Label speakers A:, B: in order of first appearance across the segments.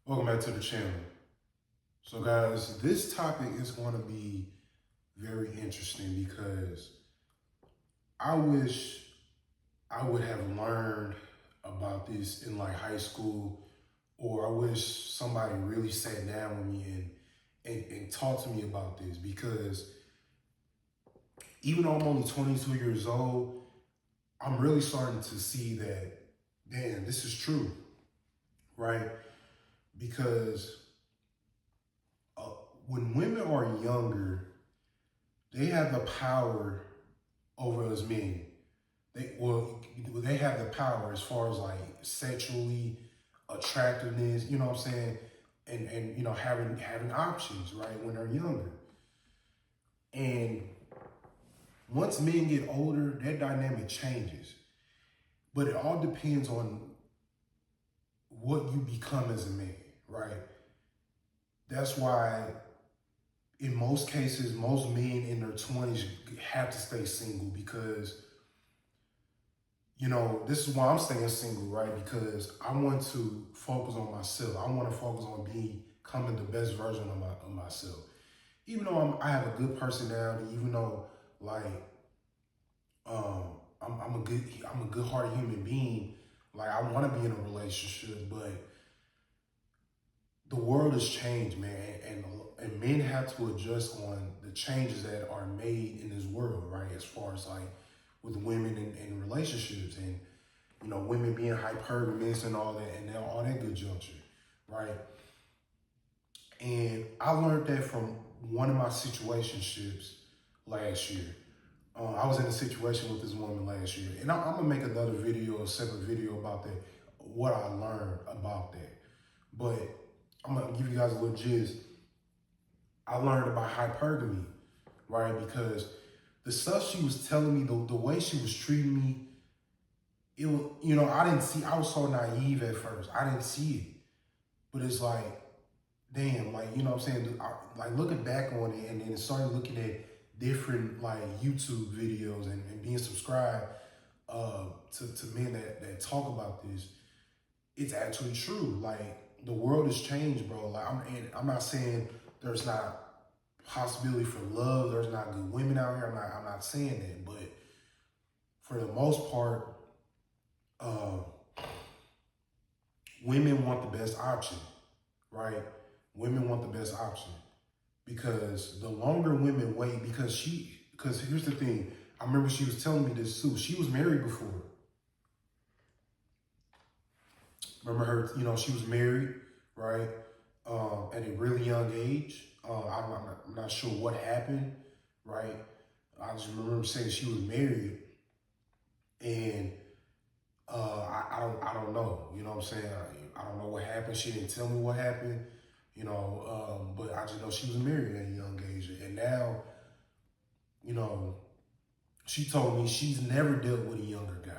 A: Welcome back to the channel. So guys, this topic is going to be very interesting because I wish I would have learned about this in like high school, or I wish somebody really sat down with me and talked to me about this, because even though I'm only 22 years old, I'm really starting to see that, damn, this is true, right? Because uh, when women are younger, they have the power over us men. They have the power as far as like sexually attractiveness, you know what I'm saying? And you know, having options, right, when they're younger. And once men get older, that dynamic changes. But it all depends on what you become as a man, right? That's why in most cases, most men in their 20s have to stay single, because you know, this is why I'm staying single, right? Because I want to focus on myself. I want to focus on becoming the best version of myself. Even though I have a good personality, even though like um, I'm a good-hearted human being. Like I want to be in a relationship, but the world has changed, man, and men have to adjust on the changes that are made in this world, right? As far as like with women and relationships, and you know, women being hypergamous and all that, and all that good juncture, right? And I learned that from one of my situationships last year. I was in a situation with this woman last year, and I'm gonna make another video, a separate video about that, what I learned about that. But I'm gonna give you guys a little gist. I learned about hypergamy, right? Because the stuff she was telling me, the way she was treating me, it was, you know, I didn't see, I was so naive at first. I didn't see it. But it's like, damn, like, you know what I'm saying? Like looking back on it and then started looking at different like YouTube videos and being subscribed to men that talk about this, it's actually true. Like the world has changed, bro. Like I'm not saying there's not possibility for love, there's not good women out here. I'm not saying that, but for the most part, uh, women want the best option, right? Women want the best option, because the longer women wait, because here's the thing, I remember she was telling me this too. She was married before. Remember her, you know, she was married, right? At a really young age. I'm not sure what happened, right? I just remember saying she was married, and I don't know. You know what I'm saying? I don't know what happened. She didn't tell me what happened. You know, but I just know she was married at a young age, and now, you know, she told me she's never dealt with a younger guy.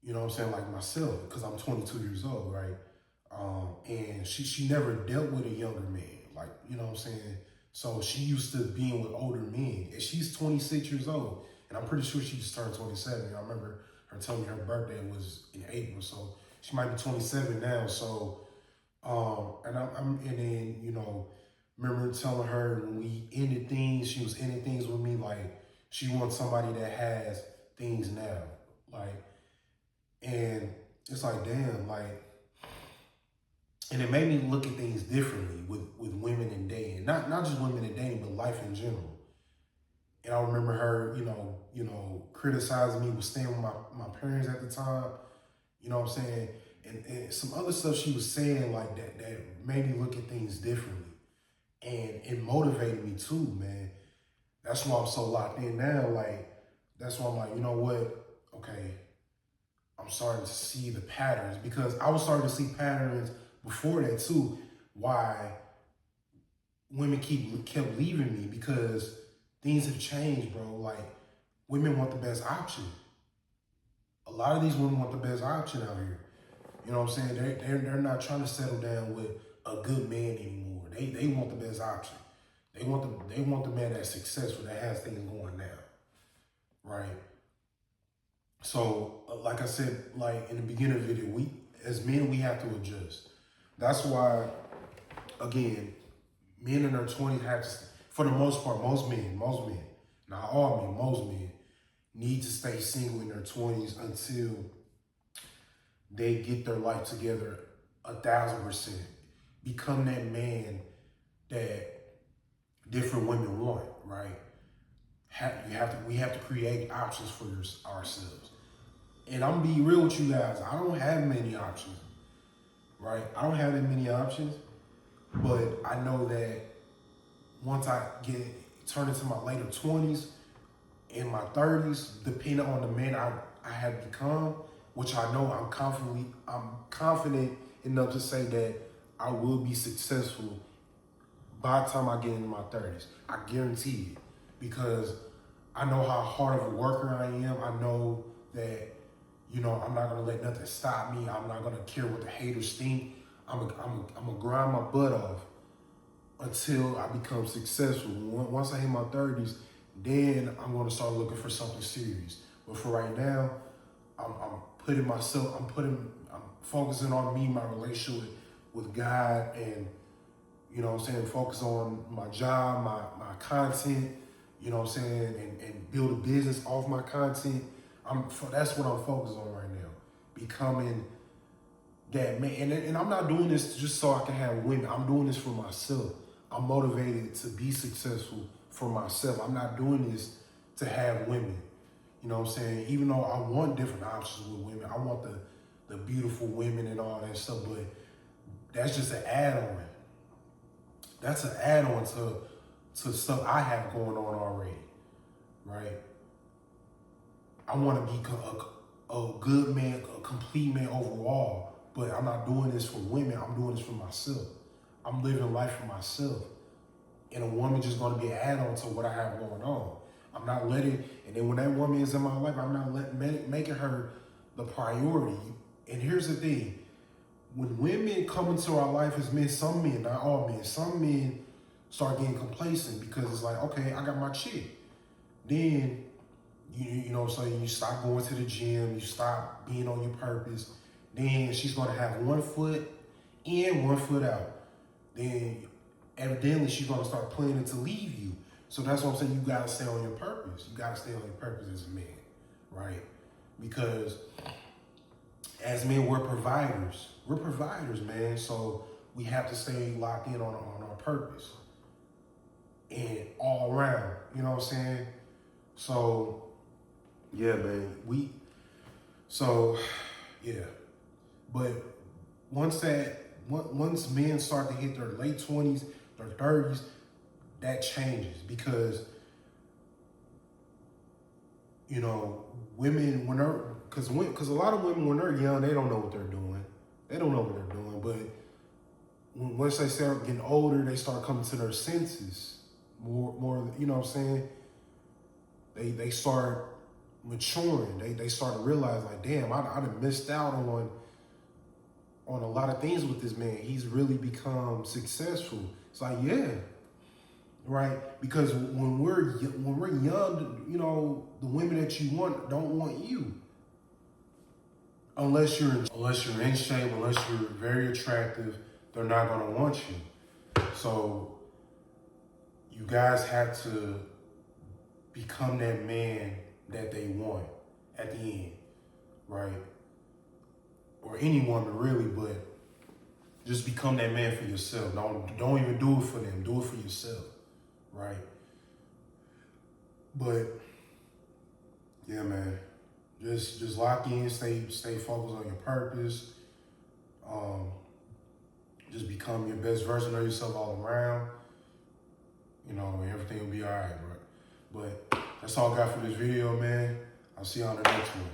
A: You know what I'm saying? Like myself, because I'm 22 years old, right? And she never dealt with a younger man. Like, you know what I'm saying? So she used to being with older men. And she's 26 years old. And I'm pretty sure she just turned 27. I remember her telling me her birthday was in April. So she might be 27 now. So, and then, you know, remember telling her when we ended things, she was ending things with me, like she wants somebody that has things now. Like, and it's like, damn, like, and it made me look at things differently with women and dating. Not just women and dating, but life in general. And I remember her, you know, criticizing me, was staying with my parents at the time, you know what I'm saying? And some other stuff she was saying like that made me look at things differently. And it motivated me too, man. That's why I'm so locked in now. Like, that's why I'm like, you know what? Okay, I'm starting to see the patterns, because I was starting to see patterns before that too. Why women kept leaving me, because things have changed, bro. Like women want the best option. A lot of these women want the best option out here. You know what I'm saying? They're not trying to settle down with a good man anymore. They want the best option. They want the man that's successful, that has things going now, right? So, like I said, like in the beginning of the video, we as men we have to adjust. That's why, again, men in their 20s have to, for the most part, most men, not all men, most men, need to stay single in their 20s until they get their life together 1,000%. Become that man that different women want, right? We have to create options for ourselves. And I'm gonna be real with you guys. I don't have many options, right? I don't have that many options, but I know that once I turn into my later 20s, in my 30s, depending on the man I have become, which I know I'm confident enough to say that I will be successful by the time I get into my 30s. I guarantee it. Because I know how hard of a worker I am. I know that, I'm not gonna let nothing stop me. I'm not gonna care what the haters think. I'm gonna grind my butt off until I become successful. Once I hit my 30s, then I'm gonna start looking for something serious. But for right now, I'm focusing on me, my relationship with God, and focus on my job, my content, and build a business off my content. That's what I'm focused on right now. Becoming that man. And I'm not doing this just so I can have women. I'm doing this for myself. I'm motivated to be successful for myself. I'm not doing this to have women. You know what I'm saying? Even though I want different options with women, I want the beautiful women and all that stuff, but that's just an add-on. That's an add-on to stuff I have going on already, right? I want to be a good man, a complete man overall, but I'm not doing this for women. I'm doing this for myself. I'm living life for myself. And a woman just going to be an add-on to what I have going on. I'm not letting, and then when that woman is in my life, I'm not making her the priority. And here's the thing. When women come into our life as men, some men, not all men, some men start getting complacent because it's like, okay, I got my chick. Then, so you stop going to the gym, you stop being on your purpose. Then she's going to have one foot in, one foot out. Then evidently she's going to start planning to leave you. So that's what I'm saying. You got to stay on your purpose. You got to stay on your purpose as a man, right? Because as men, we're providers. We're providers, man. So we have to stay locked in on our purpose and all around. You know what I'm saying? So, yeah, man. But once men start to hit their late 20s, their 30s, that changes because, women, because a lot of women, when they're young, they don't know what they're doing. They don't know what they're doing. But once they start getting older, they start coming to their senses more, you know what I'm saying? They start maturing. They start to realize, like, damn, I done missed out on a lot of things with this man. He's really become successful. It's like, yeah, right? Because when we're young, the women that you want don't want you. Unless you're in shape, unless you're very attractive, they're not gonna want you. So you guys have to become that man that they want at the end, right? Or any woman really, but just become that man for yourself. Don't even do it for them. Do it for yourself, right? But yeah, man, just lock in, stay focused on your purpose. Just become your best version of yourself all around. Everything will be all right, bro. But that's all I got for this video, man. I'll see you on the next one.